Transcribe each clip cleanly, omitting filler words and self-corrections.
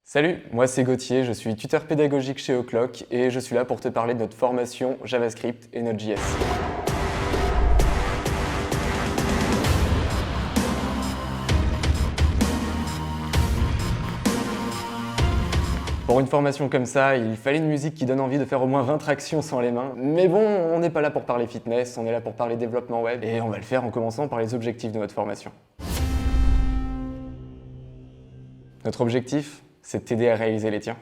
Salut, moi c'est Gauthier, je suis tuteur pédagogique chez O'Clock et je suis là pour te parler de notre formation JavaScript et Node.js. Pour une formation comme ça, il fallait une musique qui donne envie de faire au moins 20 tractions sans les mains. Mais bon, on n'est pas là pour parler fitness, on est là pour parler développement web et on va le faire en commençant par les objectifs de notre formation. Notre objectif, c'est de t'aider à réaliser les tiens.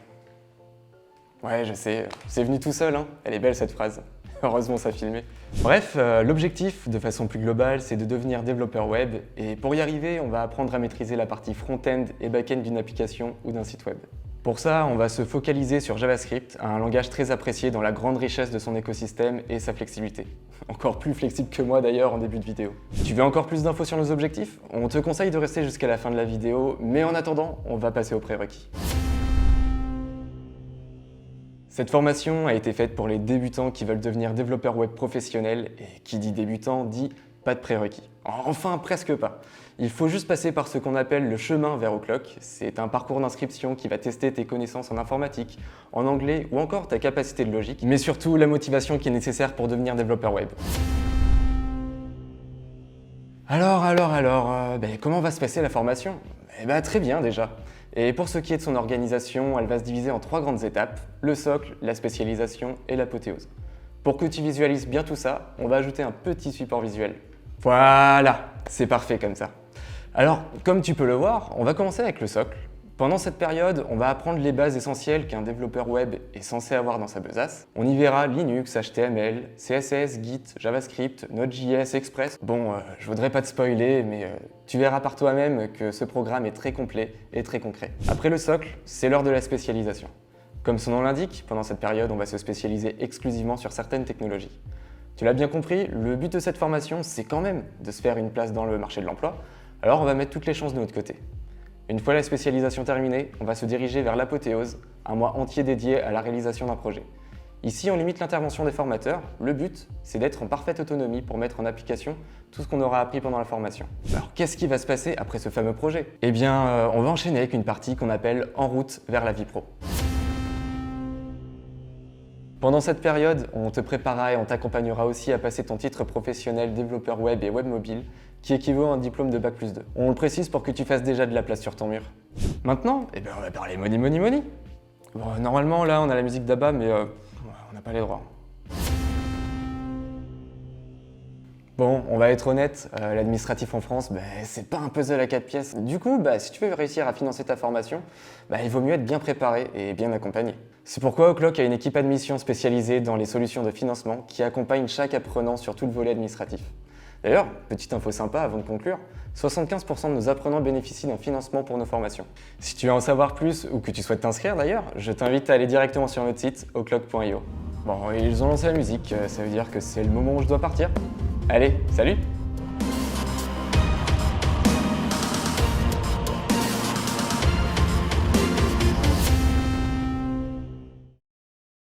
Ouais, je sais, c'est venu tout seul, hein. Elle est belle cette phrase. Heureusement, ça filmé. Bref, l'objectif, de façon plus globale, c'est de devenir développeur web. Et pour y arriver, on va apprendre à maîtriser la partie front-end et back-end d'une application ou d'un site web. Pour ça, on va se focaliser sur JavaScript, un langage très apprécié dans la grande richesse de son écosystème et sa flexibilité. Encore plus flexible que moi d'ailleurs en début de vidéo. Tu veux encore plus d'infos sur nos objectifs? On te conseille de rester jusqu'à la fin de la vidéo, mais en attendant, on va passer aux prérequis. Cette formation a été faite pour les débutants qui veulent devenir développeurs web professionnels, et qui dit débutant dit pas de prérequis. Enfin, presque pas. Il faut juste passer par ce qu'on appelle le chemin vers O'Clock. C'est un parcours d'inscription qui va tester tes connaissances en informatique, en anglais ou encore ta capacité de logique, mais surtout la motivation qui est nécessaire pour devenir développeur web. Alors, comment va se passer la formation? Très bien déjà. Et pour ce qui est de son organisation, elle va se diviser en 3 grandes étapes, le socle, la spécialisation et l'apothéose. Pour que tu visualises bien tout ça, on va ajouter un petit support visuel. Voilà, c'est parfait comme ça. Alors, comme tu peux le voir, on va commencer avec le socle. Pendant cette période, on va apprendre les bases essentielles qu'un développeur web est censé avoir dans sa besace. On y verra Linux, HTML, CSS, Git, JavaScript, Node.js, Express. Bon, je voudrais pas te spoiler, mais tu verras par toi-même que ce programme est très complet et très concret. Après le socle, c'est l'heure de la spécialisation. Comme son nom l'indique, pendant cette période, on va se spécialiser exclusivement sur certaines technologies. Tu l'as bien compris, le but de cette formation, c'est quand même de se faire une place dans le marché de l'emploi, alors on va mettre toutes les chances de notre côté. Une fois la spécialisation terminée, on va se diriger vers l'apothéose, un mois entier dédié à la réalisation d'un projet. Ici, on limite l'intervention des formateurs. Le but, c'est d'être en parfaite autonomie pour mettre en application tout ce qu'on aura appris pendant la formation. Alors, qu'est-ce qui va se passer après ce fameux projet? On va enchaîner avec une partie qu'on appelle « En route vers la vie pro ». Pendant cette période, on te préparera et on t'accompagnera aussi à passer ton titre professionnel développeur web et web mobile, qui équivaut à un diplôme de Bac+2. On le précise pour que tu fasses déjà de la place sur ton mur. Maintenant, on va parler money. Bon, normalement, là, on a la musique d'Abba, mais on n'a pas les droits. Bon, on va être honnête, l'administratif en France, c'est pas un puzzle à 4 pièces. Du coup, si tu veux réussir à financer ta formation, il vaut mieux être bien préparé et bien accompagné. C'est pourquoi O'Clock a une équipe admission spécialisée dans les solutions de financement qui accompagne chaque apprenant sur tout le volet administratif. D'ailleurs, petite info sympa avant de conclure, 75% de nos apprenants bénéficient d'un financement pour nos formations. Si tu veux en savoir plus ou que tu souhaites t'inscrire d'ailleurs, je t'invite à aller directement sur notre site o'clock.io. Bon, ils ont lancé la musique, ça veut dire que c'est le moment où je dois partir. Allez, salut!